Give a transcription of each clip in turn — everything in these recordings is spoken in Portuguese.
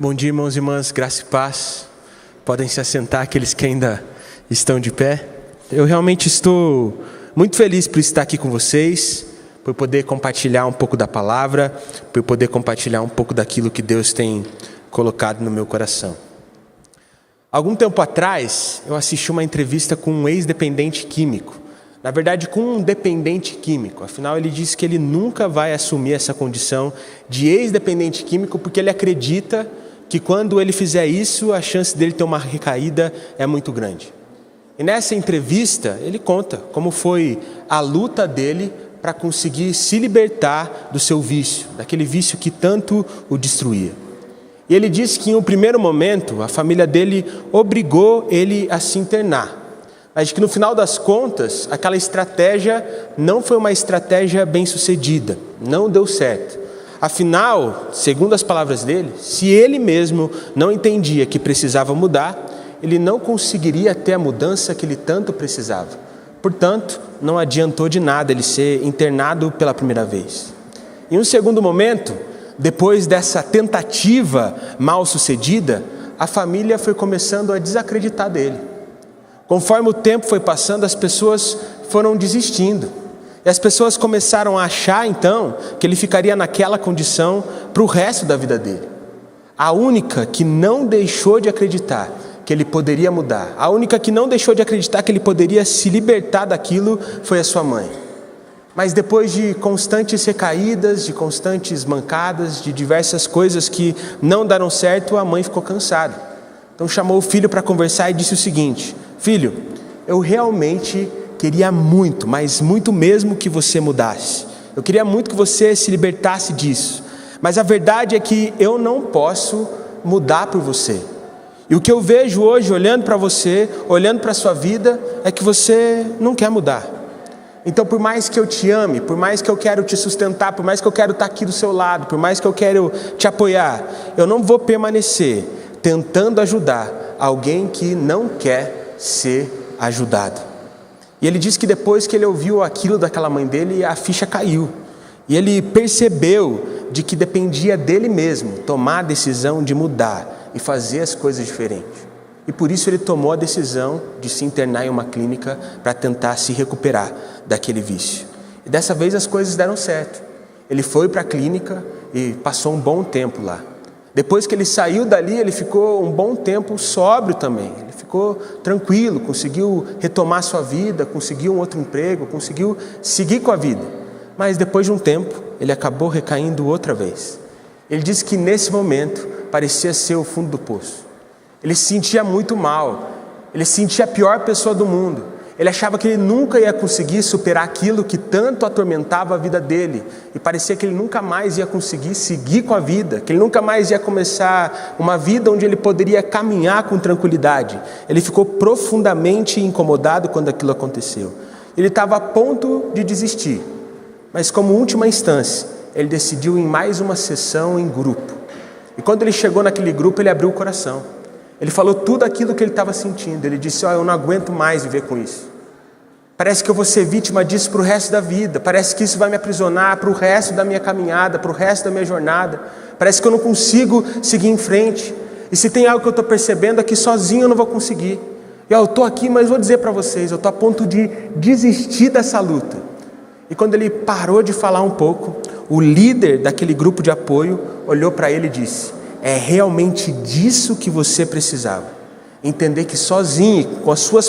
Bom dia, irmãos e irmãs, graça e paz. Podem se assentar aqueles que ainda estão de pé. Eu realmente estou muito feliz por estar aqui com vocês, por poder compartilhar um pouco da palavra, por poder compartilhar um pouco daquilo que Deus tem colocado no meu coração. Algum tempo atrás, eu assisti uma entrevista com um ex-dependente químico. Na verdade, com um dependente químico. Afinal, ele disse que ele nunca vai assumir essa condição de ex-dependente químico porque ele acredita que quando ele fizer isso, a chance dele ter uma recaída é muito grande. E nessa entrevista, ele conta como foi a luta dele para conseguir se libertar do seu vício, daquele vício que tanto o destruía. E ele disse que em um primeiro momento, a família dele obrigou ele a se internar. Mas que no final das contas, aquela estratégia não foi uma estratégia bem sucedida, não deu certo. Afinal, segundo as palavras dele, se ele mesmo não entendia que precisava mudar, ele não conseguiria ter a mudança que ele tanto precisava. Portanto, não adiantou de nada ele ser internado pela primeira vez. Em um segundo momento, depois dessa tentativa mal sucedida, a família foi começando a desacreditar dele. Conforme o tempo foi passando, as pessoas foram desistindo. E as pessoas começaram a achar, então, que ele ficaria naquela condição para o resto da vida dele. A única que não deixou de acreditar que ele poderia mudar, a única que não deixou de acreditar que ele poderia se libertar daquilo foi a sua mãe. Mas depois de constantes recaídas, de constantes mancadas, de diversas coisas que não deram certo, a mãe ficou cansada. Então chamou o filho para conversar e disse o seguinte: filho, eu realmente queria muito, mas muito mesmo que você mudasse. Eu queria muito que você se libertasse disso. Mas a verdade é que eu não posso mudar por você. E o que eu vejo hoje, olhando para você, olhando para a sua vida, é que você não quer mudar. Então, por mais que eu te ame, por mais que eu quero te sustentar, por mais que eu quero estar aqui do seu lado, por mais que eu quero te apoiar, eu não vou permanecer tentando ajudar alguém que não quer ser ajudado. E ele disse que depois que ele ouviu aquilo daquela mãe dele, a ficha caiu. E ele percebeu de que dependia dele mesmo tomar a decisão de mudar e fazer as coisas diferentes. E por isso ele tomou a decisão de se internar em uma clínica para tentar se recuperar daquele vício. E dessa vez as coisas deram certo. Ele foi para a clínica e passou um bom tempo lá. Depois que ele saiu dali, ele ficou um bom tempo sóbrio também. Ele ficou tranquilo, conseguiu retomar sua vida, conseguiu um outro emprego, conseguiu seguir com a vida. Mas depois de um tempo, ele acabou recaindo outra vez. Ele disse que nesse momento parecia ser o fundo do poço. Ele se sentia muito mal, ele se sentia a pior pessoa do mundo. Ele achava que ele nunca ia conseguir superar aquilo que tanto atormentava a vida dele. E parecia que ele nunca mais ia conseguir seguir com a vida, que ele nunca mais ia começar uma vida onde ele poderia caminhar com tranquilidade. Ele ficou profundamente incomodado quando aquilo aconteceu. Ele estava a ponto de desistir, mas como última instância, ele decidiu ir em mais uma sessão em grupo. E quando ele chegou naquele grupo, ele abriu o coração. Ele falou tudo aquilo que ele estava sentindo. Ele disse: eu não aguento mais viver com isso. Parece que eu vou ser vítima disso para o resto da vida. Parece que isso vai me aprisionar para o resto da minha caminhada, para o resto da minha jornada. Parece que eu não consigo seguir em frente. E se tem algo que eu estou percebendo é que sozinho eu não vou conseguir. E eu estou aqui, mas vou dizer para vocês, eu estou a ponto de desistir dessa luta. E quando ele parou de falar um pouco, o líder daquele grupo de apoio olhou para ele e disse: é realmente disso que você precisava. Entender que sozinho, com as suas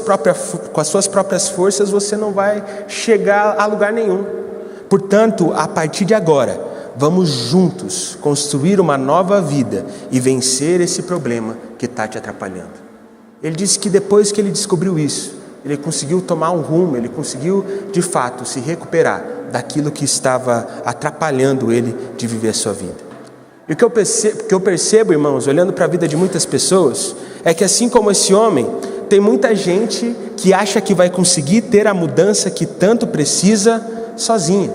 próprias forças, você não vai chegar a lugar nenhum. Portanto, a partir de agora, vamos juntos construir uma nova vida e vencer esse problema que está te atrapalhando. Ele disse que depois que ele descobriu isso, ele conseguiu tomar um rumo, ele conseguiu, de fato, se recuperar daquilo que estava atrapalhando ele de viver a sua vida. E o que eu percebo, irmãos, olhando para a vida de muitas pessoas, é que assim como esse homem, tem muita gente que acha que vai conseguir ter a mudança que tanto precisa sozinha.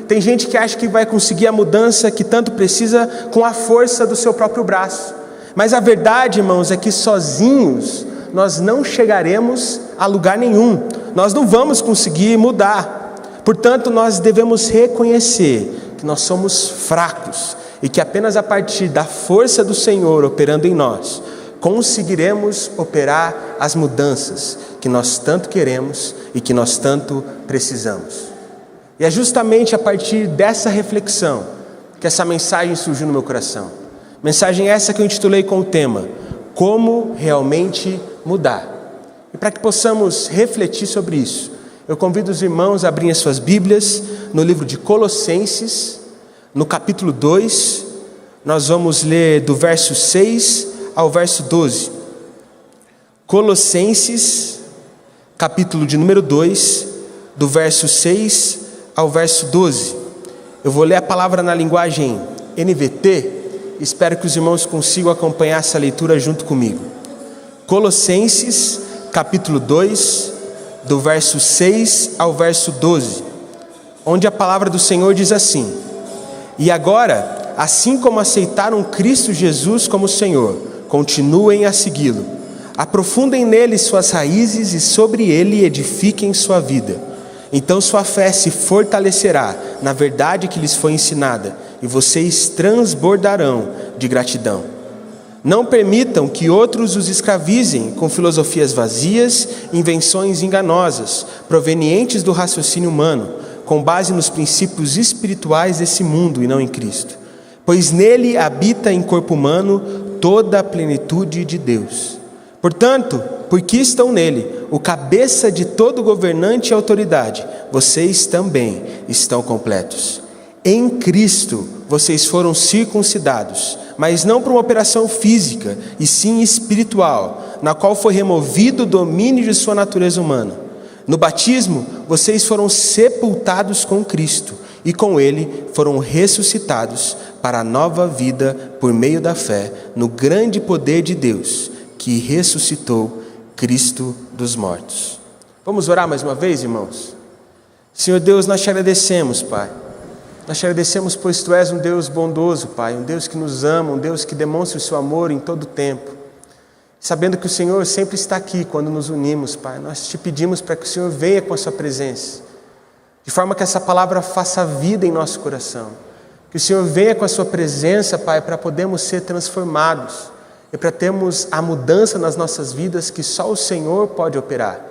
Tem gente que acha que vai conseguir a mudança que tanto precisa com a força do seu próprio braço. Mas a verdade, irmãos, é que sozinhos nós não chegaremos a lugar nenhum. Nós não vamos conseguir mudar. Portanto, nós devemos reconhecer que nós somos fracos e que apenas a partir da força do Senhor operando em nós, conseguiremos operar as mudanças que nós tanto queremos e que nós tanto precisamos. E é justamente a partir dessa reflexão que essa mensagem surgiu no meu coração. Mensagem essa que eu intitulei com o tema: Como realmente mudar? E para que possamos refletir sobre isso, eu convido os irmãos a abrirem as suas Bíblias no livro de Colossenses, no capítulo 2, nós vamos ler do verso 6 ao verso 12. Colossenses, capítulo de número 2, do verso 6 ao verso 12. Eu vou ler a palavra na linguagem NVT, espero que os irmãos consigam acompanhar essa leitura junto comigo. Colossenses, capítulo 2, do verso 6 ao verso 12, onde a palavra do Senhor diz assim: E agora, assim como aceitaram Cristo Jesus como Senhor, continuem a segui-lo. Aprofundem nele suas raízes e sobre ele edifiquem sua vida. Então sua fé se fortalecerá na verdade que lhes foi ensinada, e vocês transbordarão de gratidão. Não permitam que outros os escravizem com filosofias vazias, invenções enganosas, provenientes do raciocínio humano, com base nos princípios espirituais desse mundo e não em Cristo. Pois nele habita em corpo humano toda a plenitude de Deus. Portanto, porque estão nele, o cabeça de todo governante e autoridade, vocês também estão completos. Em Cristo, vocês foram circuncidados, mas não por uma operação física, e sim espiritual, na qual foi removido o domínio de sua natureza humana. No batismo, vocês foram sepultados com Cristo, e com ele foram ressuscitados para a nova vida por meio da fé no grande poder de Deus, que ressuscitou Cristo dos mortos. Vamos orar mais uma vez, irmãos? Senhor Deus, nós te agradecemos, Pai. Nós te agradecemos pois Tu és um Deus bondoso, Pai, um Deus que nos ama, um Deus que demonstra o seu amor em todo o tempo. Sabendo que o Senhor sempre está aqui quando nos unimos, Pai, nós te pedimos para que o Senhor venha com a sua presença, de forma que essa palavra faça vida em nosso coração. Que o Senhor venha com a sua presença, Pai, para podermos ser transformados e para termos a mudança nas nossas vidas que só o Senhor pode operar.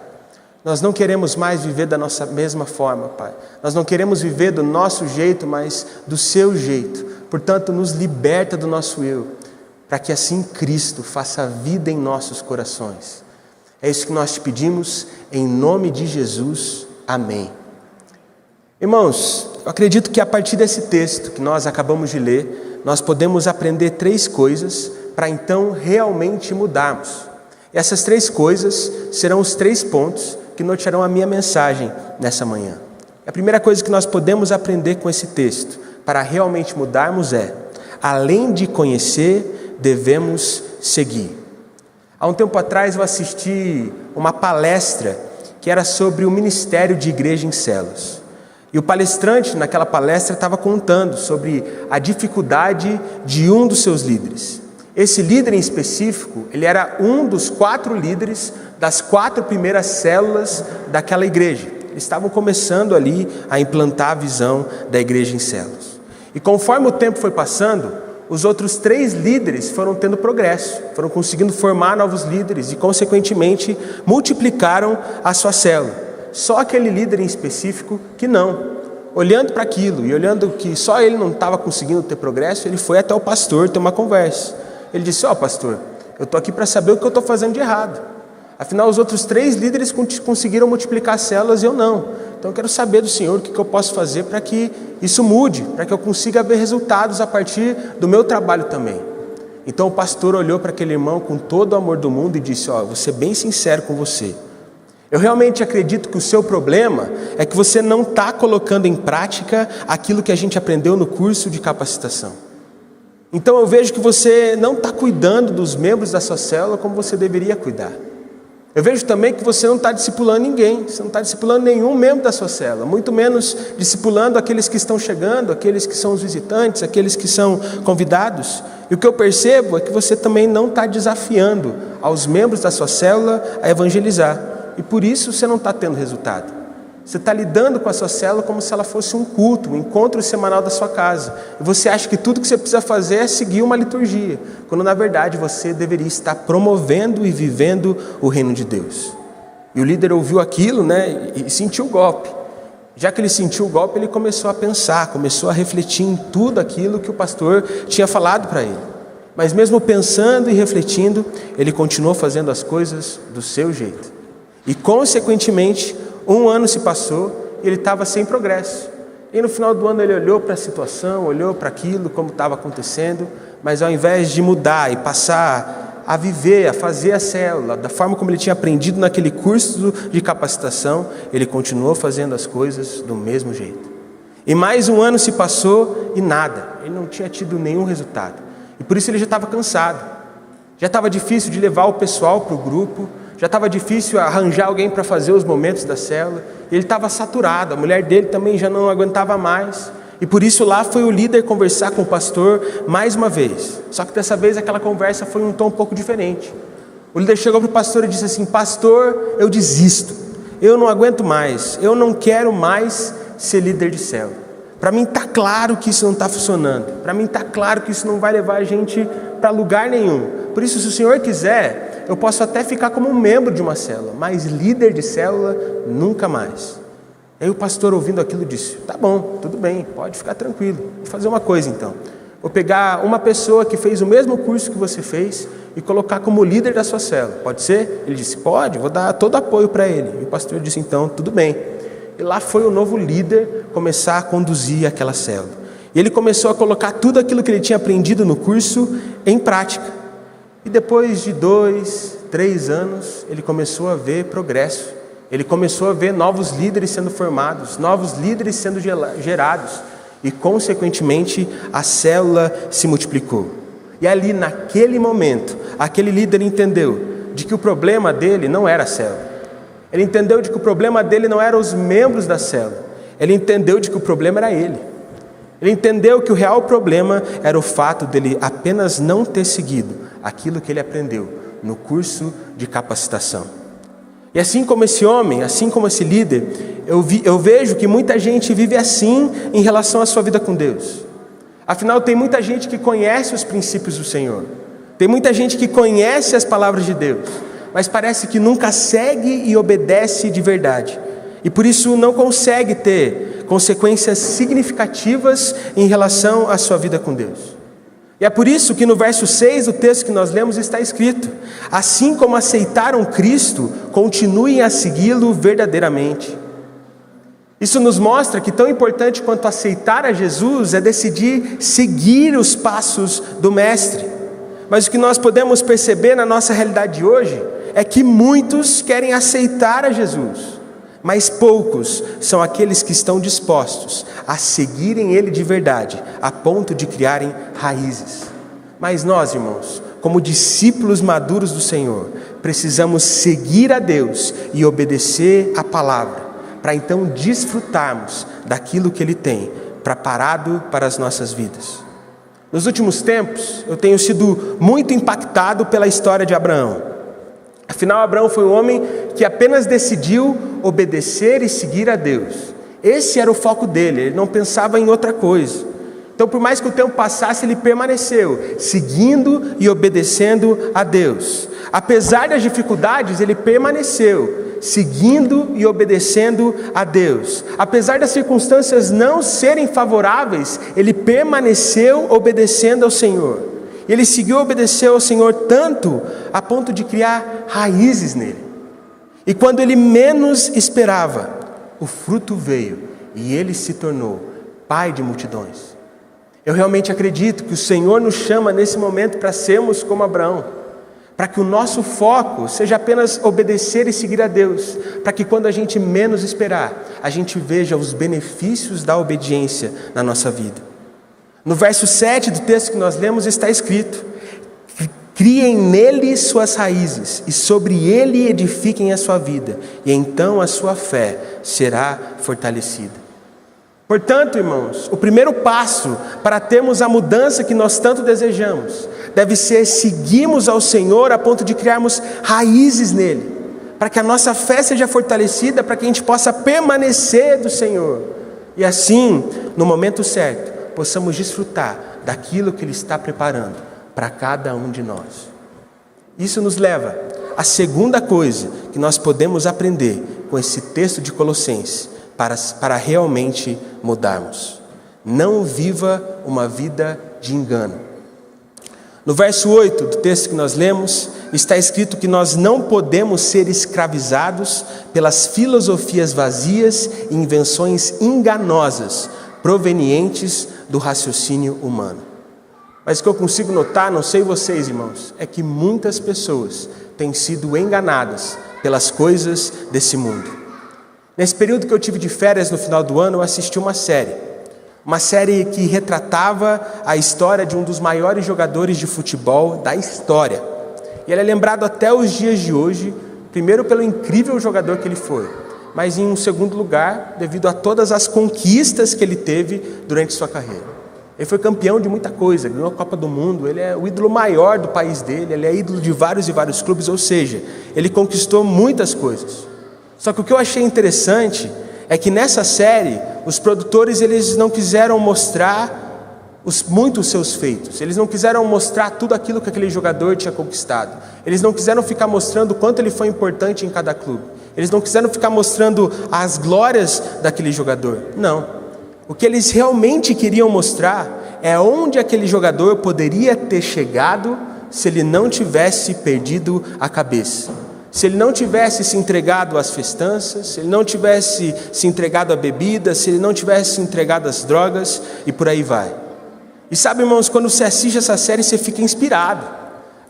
Nós não queremos mais viver da nossa mesma forma, Pai. Nós não queremos viver do nosso jeito, mas do seu jeito. Portanto, nos liberta do nosso eu, para que assim Cristo faça vida em nossos corações. É isso que nós te pedimos, em nome de Jesus. Amém. Irmãos, eu acredito que a partir desse texto que nós acabamos de ler, nós podemos aprender 3 coisas para então realmente mudarmos. E essas 3 coisas serão os 3 pontos que nortearão a minha mensagem nessa manhã. A primeira coisa que nós podemos aprender com esse texto para realmente mudarmos é: além de conhecer, devemos seguir. Há um tempo atrás eu assisti uma palestra que era sobre o ministério de igreja em células. E o palestrante naquela palestra estava contando sobre a dificuldade de um dos seus líderes. Esse líder em específico, ele era um dos 4 líderes das 4 primeiras células daquela igreja. Eles estavam começando ali a implantar a visão da igreja em células. E conforme o tempo foi passando, os outros 3 líderes foram tendo progresso, foram conseguindo formar novos líderes e, consequentemente, multiplicaram a sua célula. Só aquele líder em específico que não. Olhando para aquilo e olhando que só ele não estava conseguindo ter progresso, ele foi até o pastor ter uma conversa. Ele disse: pastor, eu estou aqui para saber o que eu estou fazendo de errado. Afinal, os outros 3 líderes conseguiram multiplicar as células e eu não. Então eu quero saber do Senhor o que eu posso fazer para que isso mude, para que eu consiga ver resultados a partir do meu trabalho também. Então o pastor olhou para aquele irmão com todo o amor do mundo e disse: vou ser bem sincero com você. Eu realmente acredito que o seu problema é que você não está colocando em prática aquilo que a gente aprendeu no curso de capacitação. Então eu vejo que você não está cuidando dos membros da sua célula como você deveria cuidar. Eu vejo também que você não está discipulando ninguém, você não está discipulando nenhum membro da sua célula, muito menos discipulando aqueles que estão chegando, aqueles que são os visitantes, aqueles que são convidados. E o que eu percebo é que você também não está desafiando aos membros da sua célula a evangelizar. E por isso você não está tendo resultado. Você está lidando com a sua célula como se ela fosse um culto, um encontro semanal da sua casa. E você acha que tudo que você precisa fazer é seguir uma liturgia, quando na verdade você deveria estar promovendo e vivendo o reino de Deus. E o líder ouviu aquilo, e sentiu o golpe. Já que ele sentiu o golpe, ele começou a pensar, começou a refletir em tudo aquilo que o pastor tinha falado para ele. Mas mesmo pensando e refletindo, ele continuou fazendo as coisas do seu jeito. E consequentemente, 1 ano se passou e ele estava sem progresso. E no final do ano ele olhou para a situação, olhou para aquilo, como estava acontecendo, mas ao invés de mudar e passar a viver, a fazer a célula, da forma como ele tinha aprendido naquele curso de capacitação, ele continuou fazendo as coisas do mesmo jeito. E mais 1 ano se passou e nada, ele não tinha tido nenhum resultado. E por isso ele já estava cansado, já estava difícil de levar o pessoal para o grupo, já estava difícil arranjar alguém para fazer os momentos da célula, ele estava saturado, a mulher dele também já não aguentava mais, e por isso lá foi o líder conversar com o pastor mais uma vez, só que dessa vez aquela conversa foi em um tom um pouco diferente. O líder chegou para o pastor e disse assim: pastor, eu desisto, eu não aguento mais, eu não quero mais ser líder de célula. Para mim está claro que isso não está funcionando, para mim está claro que isso não vai levar a gente para lugar nenhum, por isso se o senhor quiser, eu posso até ficar como um membro de uma célula, mas líder de célula, nunca mais. Aí o pastor, ouvindo aquilo, disse: tá bom, tudo bem, pode ficar tranquilo, vou fazer uma coisa então, vou pegar uma pessoa que fez o mesmo curso que você fez e colocar como líder da sua célula, pode ser? Ele disse: pode, vou dar todo apoio para ele. E o pastor disse: então, tudo bem. E lá foi o novo líder começar a conduzir aquela célula. E ele começou a colocar tudo aquilo que ele tinha aprendido no curso em prática. E depois de 2, 3 anos, ele começou a ver progresso. Ele começou a ver novos líderes sendo formados, novos líderes sendo gerados. E, consequentemente, a célula se multiplicou. E ali, naquele momento, aquele líder entendeu de que o problema dele não era a célula. Ele entendeu de que o problema dele não eram os membros da célula. Ele entendeu de que o problema era ele. Ele entendeu que o real problema era o fato dele apenas não ter seguido aquilo que ele aprendeu no curso de capacitação. E assim como esse homem, assim como esse líder, eu vejo que muita gente vive assim em relação à sua vida com Deus. Afinal, tem muita gente que conhece os princípios do Senhor. Tem muita gente que conhece as palavras de Deus, mas parece que nunca segue e obedece de verdade. E por isso não consegue ter consequências significativas em relação à sua vida com Deus. E é por isso que no verso 6 do texto que nós lemos está escrito: assim como aceitaram Cristo, continuem a segui-lo verdadeiramente. Isso nos mostra que tão importante quanto aceitar a Jesus é decidir seguir os passos do Mestre. Mas o que nós podemos perceber na nossa realidade de hoje é que muitos querem aceitar a Jesus, mas poucos são aqueles que estão dispostos a seguirem Ele de verdade, a ponto de criarem raízes. Mas nós, irmãos, como discípulos maduros do Senhor, precisamos seguir a Deus e obedecer a palavra, para então desfrutarmos daquilo que Ele tem preparado para as nossas vidas. Nos últimos tempos, eu tenho sido muito impactado pela história de Abraão. Afinal, Abraão foi um homem que apenas decidiu obedecer e seguir a Deus. Esse era o foco dele, ele não pensava em outra coisa. Então, por mais que o tempo passasse, ele permaneceu seguindo e obedecendo a Deus. Apesar das dificuldades, ele permaneceu seguindo e obedecendo a Deus. Apesar das circunstâncias não serem favoráveis, ele permaneceu obedecendo ao Senhor. Ele seguiu obedeceu ao Senhor tanto a ponto de criar raízes nele. E quando ele menos esperava, o fruto veio e ele se tornou pai de multidões. Eu realmente acredito que o Senhor nos chama nesse momento para sermos como Abraão, para que o nosso foco seja apenas obedecer e seguir a Deus, para que quando a gente menos esperar, a gente veja os benefícios da obediência na nossa vida. No verso 7 do texto que nós lemos está escrito: criem nele suas raízes e sobre ele edifiquem a sua vida, e então a sua fé será fortalecida. Portanto, irmãos, o primeiro passo para termos a mudança que nós tanto desejamos deve ser seguirmos ao Senhor a ponto de criarmos raízes nele, para que a nossa fé seja fortalecida, para que a gente possa permanecer do Senhor. E assim, no momento certo, possamos desfrutar daquilo que Ele está preparando para cada um de nós. Isso nos leva à segunda coisa que nós podemos aprender com esse texto de Colossenses, para realmente mudarmos. Não viva uma vida de engano. No verso 8 do texto que nós lemos, está escrito que nós não podemos ser escravizados pelas filosofias vazias e invenções enganosas, provenientes do raciocínio humano. Mas o que eu consigo notar, não sei vocês, irmãos, é que muitas pessoas têm sido enganadas pelas coisas desse mundo. Nesse período que eu tive de férias no final do ano, eu assisti uma série que retratava a história de um dos maiores jogadores de futebol da história. E ele é lembrado até os dias de hoje, primeiro pelo incrível jogador que ele foi, mas em um segundo lugar, devido a todas as conquistas que ele teve durante sua carreira. Ele foi campeão de muita coisa, ganhou a Copa do Mundo, ele é o ídolo maior do país dele, ele é ídolo de vários e vários clubes, ou seja, ele conquistou muitas coisas. Só que o que eu achei interessante é que nessa série, os produtores eles não quiseram mostrar muito os seus feitos, eles não quiseram mostrar tudo aquilo que aquele jogador tinha conquistado, eles não quiseram ficar mostrando o quanto ele foi importante em cada clube, eles não quiseram ficar mostrando as glórias daquele jogador, não. O que eles realmente queriam mostrar é onde aquele jogador poderia ter chegado se ele não tivesse perdido a cabeça. Se ele não tivesse se entregado às festanças, se ele não tivesse se entregado à bebida, se ele não tivesse se entregado às drogas e por aí vai. E sabe, irmãos, quando você assiste essa série, você fica inspirado.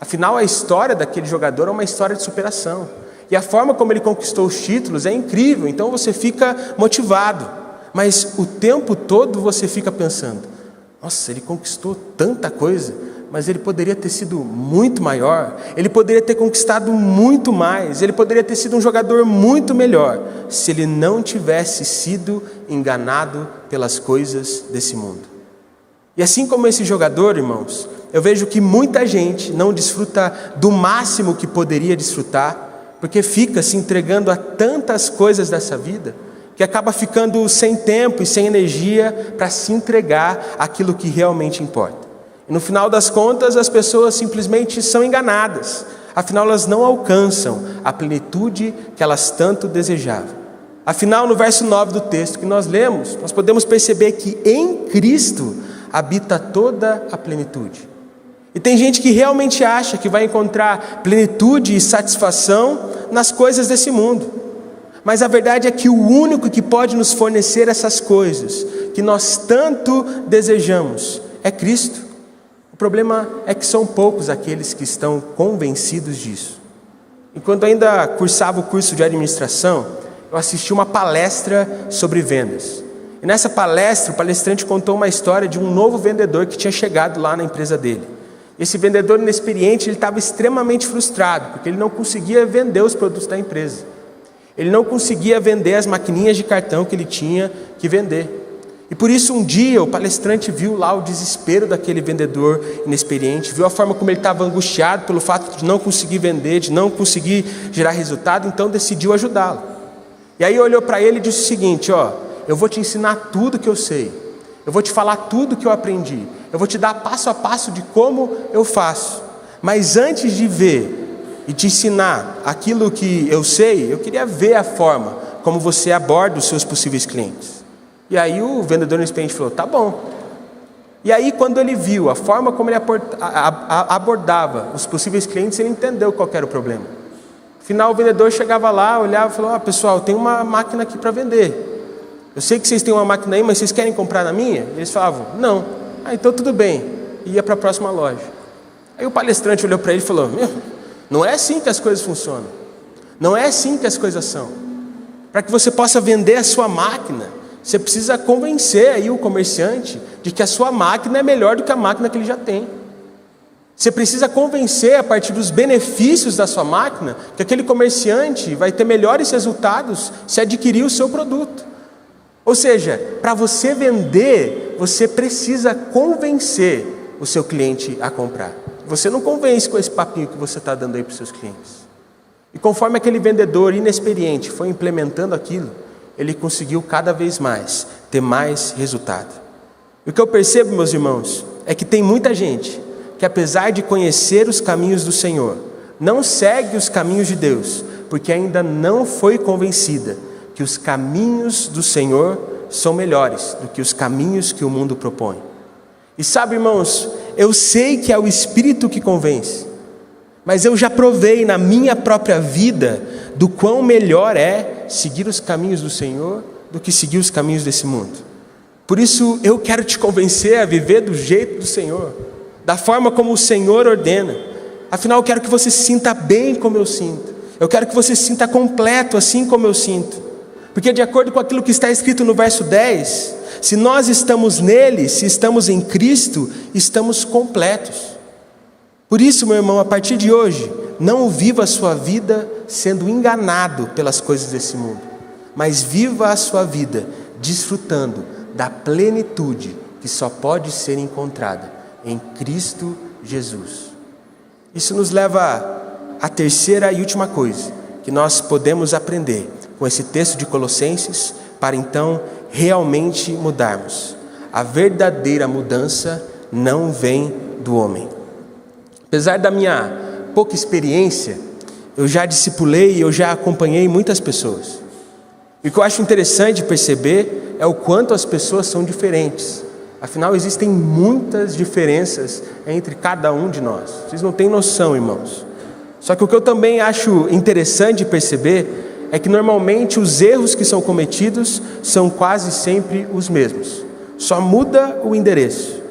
Afinal, a história daquele jogador é uma história de superação. E a forma como ele conquistou os títulos é incrível, então você fica motivado. Mas o tempo todo você fica pensando, nossa, ele conquistou tanta coisa, mas ele poderia ter sido muito maior, ele poderia ter conquistado muito mais, ele poderia ter sido um jogador muito melhor, se ele não tivesse sido enganado pelas coisas desse mundo. E assim como esse jogador, irmãos, eu vejo que muita gente não desfruta do máximo que poderia desfrutar, porque fica se entregando a tantas coisas dessa vida, que acaba ficando sem tempo e sem energia para se entregar àquilo que realmente importa. E no final das contas, as pessoas simplesmente são enganadas. Afinal, elas não alcançam a plenitude que elas tanto desejavam. Afinal, no verso 9 do texto que nós lemos, nós podemos perceber que em Cristo habita toda a plenitude. E tem gente que realmente acha que vai encontrar plenitude e satisfação nas coisas desse mundo. Mas a verdade é que o único que pode nos fornecer essas coisas que nós tanto desejamos é Cristo. O problema é que são poucos aqueles que estão convencidos disso. Enquanto ainda cursava o curso de administração, eu assisti uma palestra sobre vendas. E nessa palestra, o palestrante contou uma história de um novo vendedor que tinha chegado lá na empresa dele. Esse vendedor inexperiente, ele estava extremamente frustrado, porque ele não conseguia vender os produtos da empresa. Ele não conseguia vender as maquininhas de cartão que ele tinha que vender. E por isso um dia o palestrante viu lá o desespero daquele vendedor inexperiente, viu a forma como ele estava angustiado pelo fato de não conseguir vender, de não conseguir gerar resultado, então decidiu ajudá-lo. E aí olhou para ele e disse o seguinte, eu vou te ensinar tudo que eu sei, eu vou te falar tudo que eu aprendi, eu vou te dar passo a passo de como eu faço, mas antes de ver e te ensinar aquilo que eu sei, eu queria ver a forma como você aborda os seus possíveis clientes. E aí o vendedor inexperiente falou, tá bom. E aí quando ele viu a forma como ele abordava os possíveis clientes, ele entendeu qual era o problema. Afinal, o vendedor chegava lá, olhava e falou, pessoal, tem uma máquina aqui para vender. Eu sei que vocês têm uma máquina aí, mas vocês querem comprar na minha? Eles falavam, não. Então tudo bem. E ia para a próxima loja. Aí o palestrante olhou para ele e falou, não é assim que as coisas funcionam. Não é assim que as coisas são. Para que você possa vender a sua máquina, você precisa convencer aí o comerciante de que a sua máquina é melhor do que a máquina que ele já tem. Você precisa convencer a partir dos benefícios da sua máquina que aquele comerciante vai ter melhores resultados se adquirir o seu produto. Ou seja, para você vender, você precisa convencer o seu cliente a comprar. Você não convence com esse papinho que você está dando aí para os seus clientes. E conforme aquele vendedor inexperiente foi implementando aquilo, ele conseguiu cada vez mais ter mais resultado. E o que eu percebo, meus irmãos, é que tem muita gente que, apesar de conhecer os caminhos do Senhor, não segue os caminhos de Deus, porque ainda não foi convencida que os caminhos do Senhor são melhores do que os caminhos que o mundo propõe. E sabe, irmãos, eu sei que é o Espírito que convence, mas eu já provei na minha própria vida do quão melhor é seguir os caminhos do Senhor do que seguir os caminhos desse mundo. Por isso eu quero te convencer a viver do jeito do Senhor, da forma como o Senhor ordena. Afinal, eu quero que você se sinta bem como eu sinto. Eu quero que você se sinta completo assim como eu sinto. Porque de acordo com aquilo que está escrito no verso 10, se nós estamos nele, se estamos em Cristo, estamos completos. Por isso, meu irmão, a partir de hoje, não viva a sua vida sendo enganado pelas coisas desse mundo, mas viva a sua vida desfrutando da plenitude que só pode ser encontrada em Cristo Jesus. Isso nos leva à terceira e última coisa que nós podemos aprender com esse texto de Colossenses, para então realmente mudarmos. A verdadeira mudança não vem do homem. Apesar da minha pouca experiência, eu já discipulei e eu já acompanhei muitas pessoas. E o que eu acho interessante perceber é o quanto as pessoas são diferentes. Afinal, existem muitas diferenças entre cada um de nós. Vocês não têm noção, irmãos. Só que o que eu também acho interessante perceber é que normalmente os erros que são cometidos são quase sempre os mesmos. Só muda o endereço.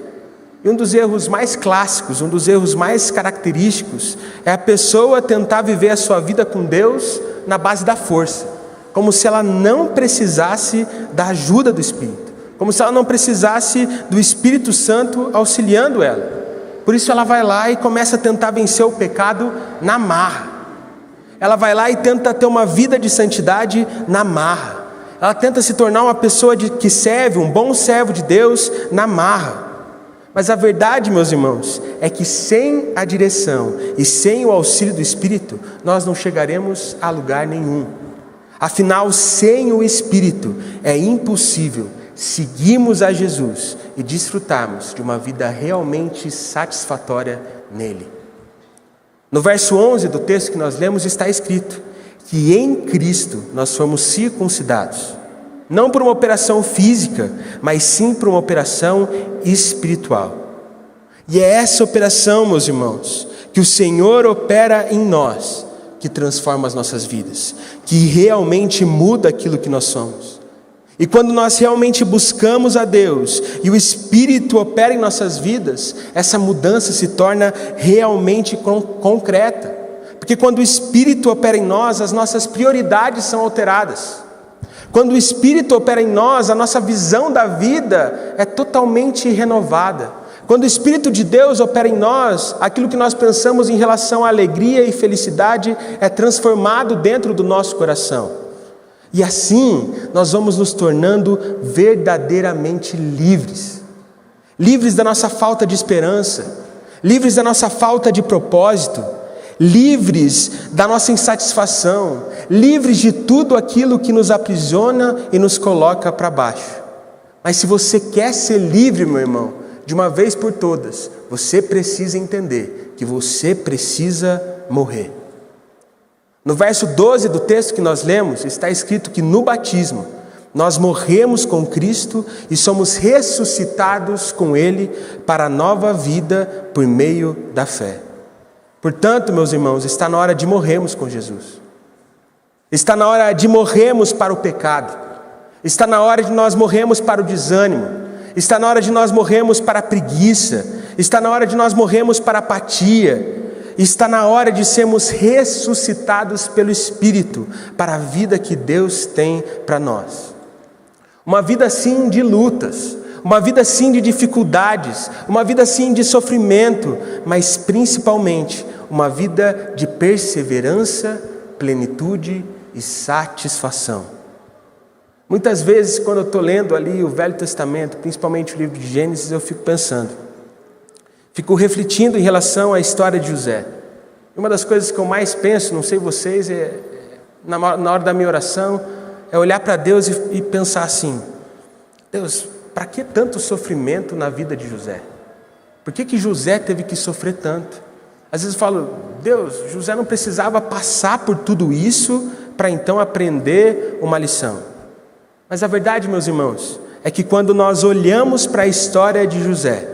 E um dos erros mais clássicos, um dos erros mais característicos é a pessoa tentar viver a sua vida com Deus na base da força, como se ela não precisasse da ajuda do Espírito, como se ela não precisasse do Espírito Santo auxiliando ela. Por isso ela vai lá e começa a tentar vencer o pecado na marra. Ela vai lá e tenta ter uma vida de santidade na marra. Ela tenta se tornar uma pessoa que serve, um bom servo de Deus na marra. Mas a verdade, meus irmãos, é que sem a direção e sem o auxílio do Espírito, nós não chegaremos a lugar nenhum. Afinal, sem o Espírito, é impossível seguirmos a Jesus e desfrutarmos de uma vida realmente satisfatória nele. No verso 11 do texto que nós lemos está escrito que em Cristo nós fomos circuncidados, não por uma operação física, mas sim por uma operação espiritual. E é essa operação, meus irmãos, que o Senhor opera em nós, que transforma as nossas vidas, que realmente muda aquilo que nós somos. E quando nós realmente buscamos a Deus e o Espírito opera em nossas vidas, essa mudança se torna realmente concreta. Porque quando o Espírito opera em nós, as nossas prioridades são alteradas. Quando o Espírito opera em nós, a nossa visão da vida é totalmente renovada. Quando o Espírito de Deus opera em nós, aquilo que nós pensamos em relação à alegria e felicidade é transformado dentro do nosso coração. E assim, nós vamos nos tornando verdadeiramente livres. Livres da nossa falta de esperança, livres da nossa falta de propósito, livres da nossa insatisfação, livres de tudo aquilo que nos aprisiona e nos coloca para baixo. Mas se você quer ser livre, meu irmão, de uma vez por todas, você precisa entender que você precisa morrer. No verso 12 do texto que nós lemos, está escrito que no batismo, nós morremos com Cristo e somos ressuscitados com Ele para a nova vida por meio da fé. Portanto, meus irmãos, está na hora de morrermos com Jesus. Está na hora de morrermos para o pecado. Está na hora de nós morrermos para o desânimo. Está na hora de nós morrermos para a preguiça. Está na hora de nós morrermos para a apatia. Está na hora de sermos ressuscitados pelo Espírito para a vida que Deus tem para nós. Uma vida sim de lutas, uma vida sim de dificuldades, uma vida sim de sofrimento, mas principalmente uma vida de perseverança, plenitude e satisfação. Muitas vezes, quando eu estou lendo ali o Velho Testamento, principalmente o livro de Gênesis, eu fico pensando, fico refletindo em relação à história de José. Uma das coisas que eu mais penso, não sei vocês, na hora da minha oração, é olhar para Deus e pensar assim: Deus, para que tanto sofrimento na vida de José? Por que José teve que sofrer tanto? Às vezes eu falo: Deus, José não precisava passar por tudo isso para então aprender uma lição. Mas a verdade, meus irmãos, é que quando nós olhamos para a história de José,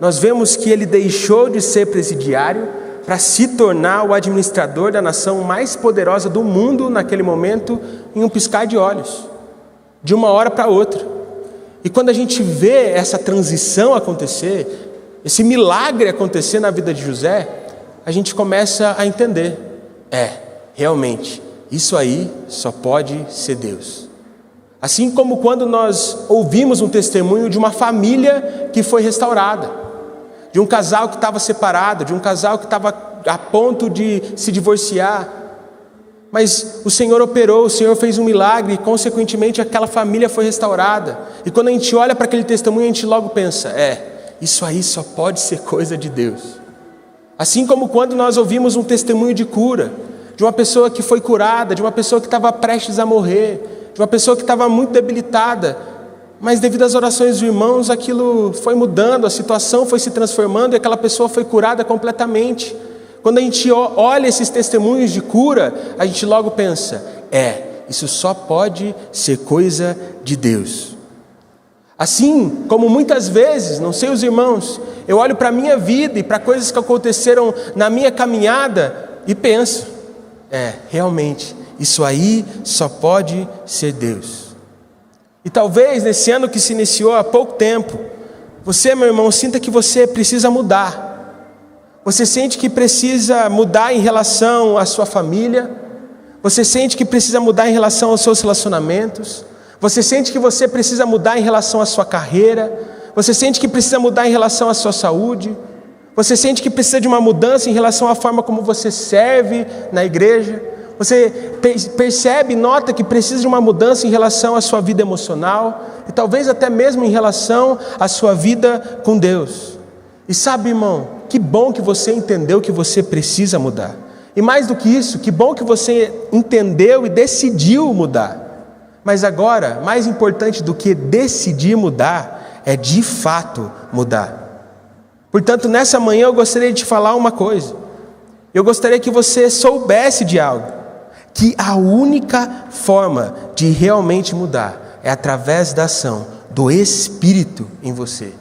nós vemos que ele deixou de ser presidiário para se tornar o administrador da nação mais poderosa do mundo naquele momento, em um piscar de olhos, de uma hora para outra. E quando a gente vê essa transição acontecer, esse milagre acontecer na vida de José, a gente começa a entender: realmente, isso aí só pode ser Deus. Assim como quando nós ouvimos um testemunho de uma família que foi restaurada, de um casal que estava separado, de um casal que estava a ponto de se divorciar, mas o Senhor operou, o Senhor fez um milagre e consequentemente aquela família foi restaurada. E quando a gente olha para aquele testemunho, a gente logo pensa: isso aí só pode ser coisa de Deus. Assim como quando nós ouvimos um testemunho de cura, de uma pessoa que foi curada, de uma pessoa que estava prestes a morrer, de uma pessoa que estava muito debilitada, mas devido às orações dos irmãos, aquilo foi mudando, a situação foi se transformando e aquela pessoa foi curada completamente. Quando a gente olha esses testemunhos de cura, a gente logo pensa: isso só pode ser coisa de Deus. Assim como muitas vezes, não sei os irmãos, eu olho para a minha vida e para coisas que aconteceram na minha caminhada e penso: realmente, isso aí só pode ser Deus. E talvez nesse ano que se iniciou há pouco tempo, você, meu irmão, sinta que você precisa mudar. Você sente que precisa mudar em relação à sua família. Você sente que precisa mudar em relação aos seus relacionamentos. Você sente que você precisa mudar em relação à sua carreira. Você sente que precisa mudar em relação à sua saúde. Você sente que precisa de uma mudança em relação à forma como você serve na igreja. Você percebe, nota que precisa de uma mudança em relação à sua vida emocional e talvez até mesmo em relação à sua vida com Deus. E sabe, irmão, que bom que você entendeu que você precisa mudar. E mais do que isso, que bom que você entendeu e decidiu mudar. Mas agora, mais importante do que decidir mudar, é de fato mudar. Portanto, nessa manhã eu gostaria de te falar uma coisa. Eu gostaria que você soubesse de algo. Que a única forma de realmente mudar é através da ação do Espírito em você.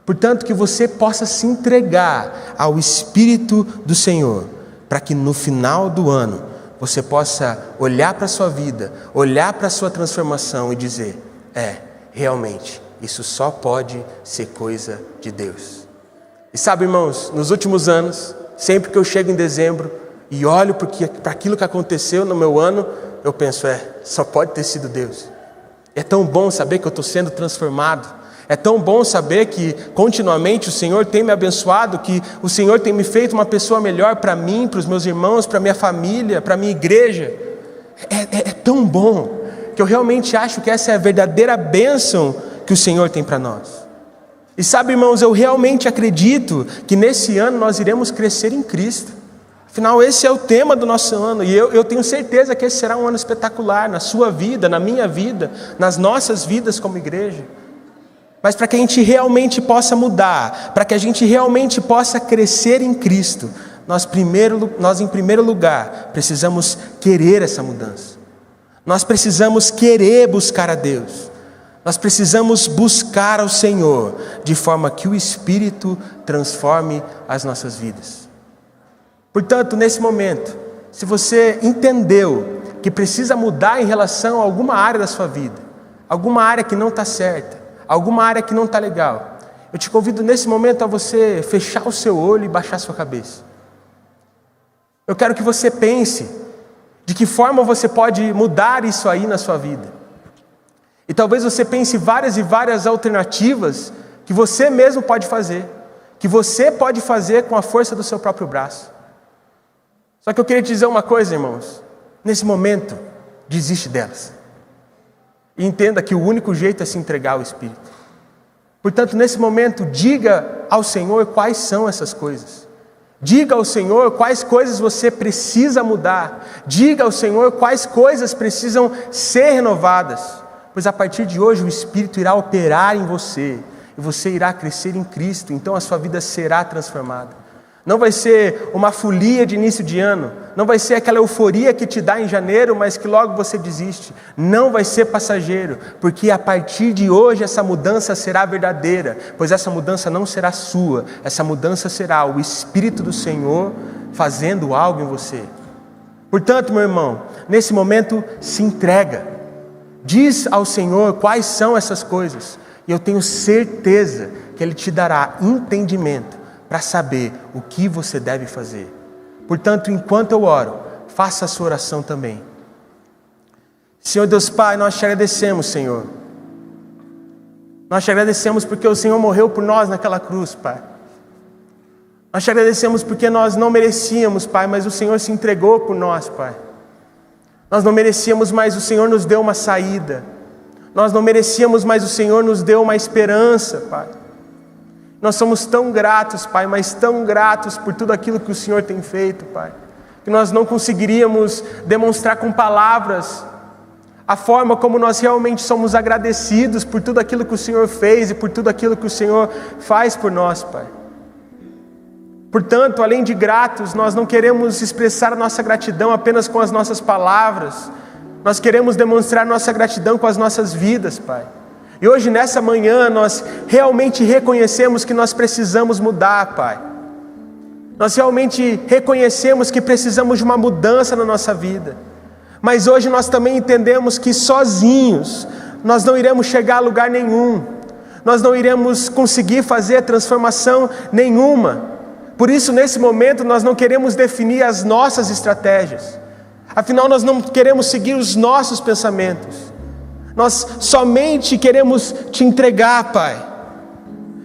Portanto, que você possa se entregar ao Espírito do Senhor, para que no final do ano você possa olhar para a sua vida, olhar para a sua transformação e dizer: realmente, isso só pode ser coisa de Deus. E sabe, irmãos, nos últimos anos, sempre que eu chego em dezembro, e olho para aquilo que aconteceu no meu ano, eu penso: só pode ter sido Deus. É tão bom saber que eu estou sendo transformado. É tão bom saber que continuamente o Senhor tem me abençoado, que o Senhor tem me feito uma pessoa melhor para mim, para os meus irmãos, para a minha família, para a minha igreja. É tão bom que eu realmente acho que essa é a verdadeira bênção que o Senhor tem para nós. E sabe, irmãos, eu realmente acredito que nesse ano nós iremos crescer em Cristo. Afinal, esse é o tema do nosso ano, e eu tenho certeza que esse será um ano espetacular na sua vida, na minha vida, nas nossas vidas como igreja. Mas para que a gente realmente possa mudar, para que a gente realmente possa crescer em Cristo, nós em primeiro lugar precisamos querer essa mudança. Nós precisamos querer buscar a Deus. Nós precisamos buscar ao Senhor, de forma que o Espírito transforme as nossas vidas. Portanto, nesse momento, se você entendeu que precisa mudar em relação a alguma área da sua vida, alguma área que não está certa, alguma área que não está legal, eu te convido nesse momento a você fechar o seu olho e baixar a sua cabeça. Eu quero que você pense de que forma você pode mudar isso aí na sua vida. E talvez você pense várias e várias alternativas que você mesmo pode fazer, que você pode fazer com a força do seu próprio braço. Só que eu queria te dizer uma coisa, irmãos. Nesse momento, desiste delas. E entenda que o único jeito é se entregar ao Espírito. Portanto, nesse momento, diga ao Senhor quais são essas coisas. Diga ao Senhor quais coisas você precisa mudar. Diga ao Senhor quais coisas precisam ser renovadas. Pois a partir de hoje o Espírito irá operar em você. E você irá crescer em Cristo. Então a sua vida será transformada. Não vai ser uma folia de início de ano. Não vai ser aquela euforia que te dá em janeiro, mas que logo você desiste. Não vai ser passageiro. Porque a partir de hoje essa mudança será verdadeira. Pois essa mudança não será sua. Essa mudança será o Espírito do Senhor fazendo algo em você. Portanto, meu irmão, nesse momento se entrega. Diz ao Senhor quais são essas coisas. E eu tenho certeza que Ele te dará entendimento para saber o que você deve fazer. Portanto, enquanto eu oro, faça a sua oração também. Senhor Deus Pai, nós te agradecemos, Senhor. Nós te agradecemos porque o Senhor morreu por nós naquela cruz, Pai. Nós te agradecemos porque nós não merecíamos, Pai, mas o Senhor se entregou por nós, Pai. Nós não merecíamos, mas o Senhor nos deu uma saída. Nós não merecíamos, mas o Senhor nos deu uma esperança, Pai. Nós somos tão gratos, Pai, mas tão gratos por tudo aquilo que o Senhor tem feito, Pai, que nós não conseguiríamos demonstrar com palavras a forma como nós realmente somos agradecidos por tudo aquilo que o Senhor fez e por tudo aquilo que o Senhor faz por nós, Pai. Portanto, além de gratos, nós não queremos expressar a nossa gratidão apenas com as nossas palavras, nós queremos demonstrar nossa gratidão com as nossas vidas, Pai. E hoje, nessa manhã, nós realmente reconhecemos que nós precisamos mudar, Pai. Nós realmente reconhecemos que precisamos de uma mudança na nossa vida. Mas hoje nós também entendemos que sozinhos nós não iremos chegar a lugar nenhum. Nós não iremos conseguir fazer transformação nenhuma. Por isso, nesse momento, nós não queremos definir as nossas estratégias. Afinal, nós não queremos seguir os nossos pensamentos. Nós somente queremos te entregar, Pai.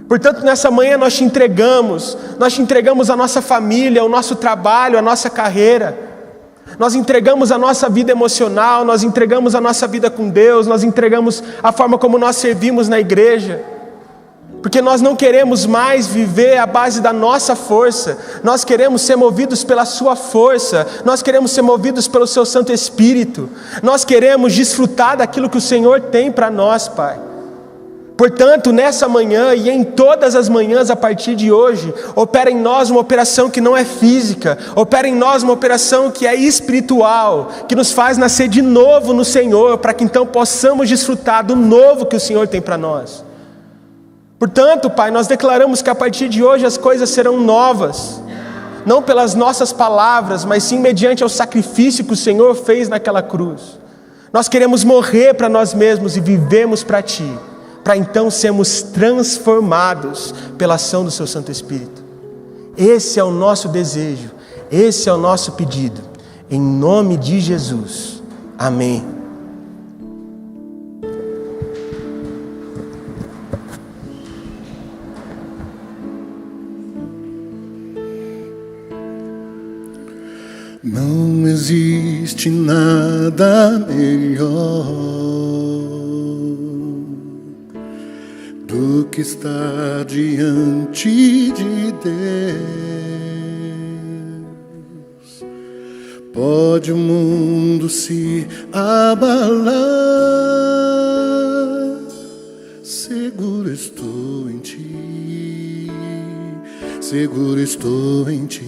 Portanto, nessa manhã nós te entregamos a nossa família, o nosso trabalho, a nossa carreira. Nós entregamos a nossa vida emocional, nós entregamos a nossa vida com Deus, nós entregamos a forma como nós servimos na igreja. Porque nós não queremos mais viver à base da nossa força. Nós queremos ser movidos pela sua força. Nós queremos ser movidos pelo seu Santo Espírito. Nós queremos desfrutar daquilo que o Senhor tem para nós, Pai. Portanto, nessa manhã e em todas as manhãs a partir de hoje, opera em nós uma operação que não é física. Opera em nós uma operação que é espiritual, que nos faz nascer de novo no Senhor, para que então possamos desfrutar do novo que o Senhor tem para nós. Portanto, Pai, nós declaramos que a partir de hoje as coisas serão novas, não pelas nossas palavras, mas sim mediante o sacrifício que o Senhor fez naquela cruz. Nós queremos morrer para nós mesmos e vivemos para Ti, para então sermos transformados pela ação do Seu Santo Espírito. Esse é o nosso desejo, esse é o nosso pedido, em nome de Jesus. Amém. Não existe nada melhor do que estar diante de Deus. Pode o mundo se abalar, seguro estou em Ti, seguro estou em Ti.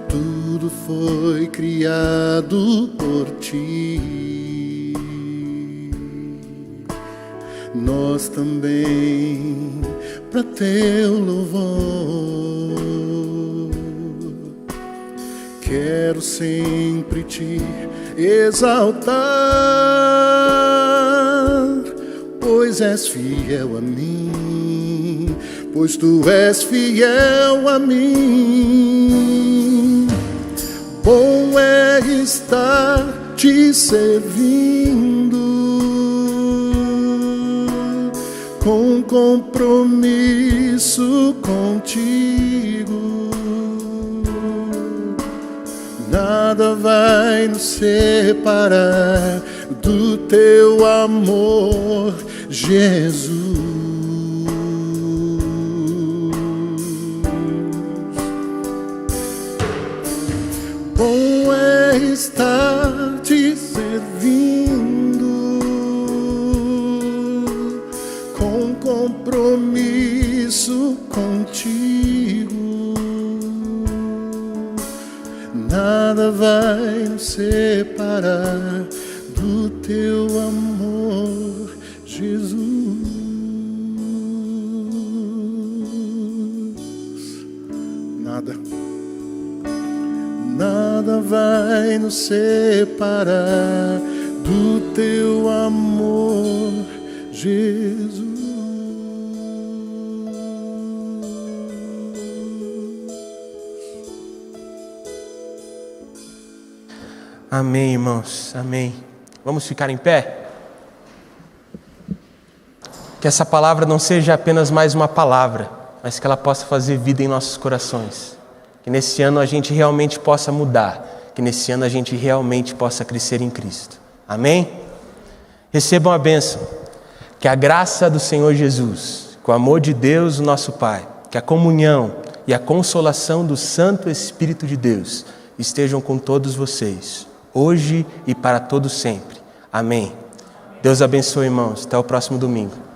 Tudo foi criado por Ti. Nós também, para Teu louvor, quero sempre Te exaltar, pois és fiel a mim, pois Tu és fiel a mim. Bom é estar Te servindo, com compromisso contigo. Nada vai nos separar do Teu amor, Jesus. Bom é estar te servindo com compromisso contigo. Nada vai nos separar do teu amor, Jesus. Nada vai nos separar do teu amor, Jesus. Amém, irmãos, amém. Vamos ficar em pé? Que essa palavra não seja apenas mais uma palavra, mas que ela possa fazer vida em nossos corações. Que nesse ano a gente realmente possa mudar, que nesse ano a gente realmente possa crescer em Cristo. Amém? Recebam a bênção. Que a graça do Senhor Jesus, que o amor de Deus, o nosso Pai, que a comunhão e a consolação do Santo Espírito de Deus estejam com todos vocês, hoje e para todo sempre. Amém. Deus abençoe, irmãos. Até o próximo domingo.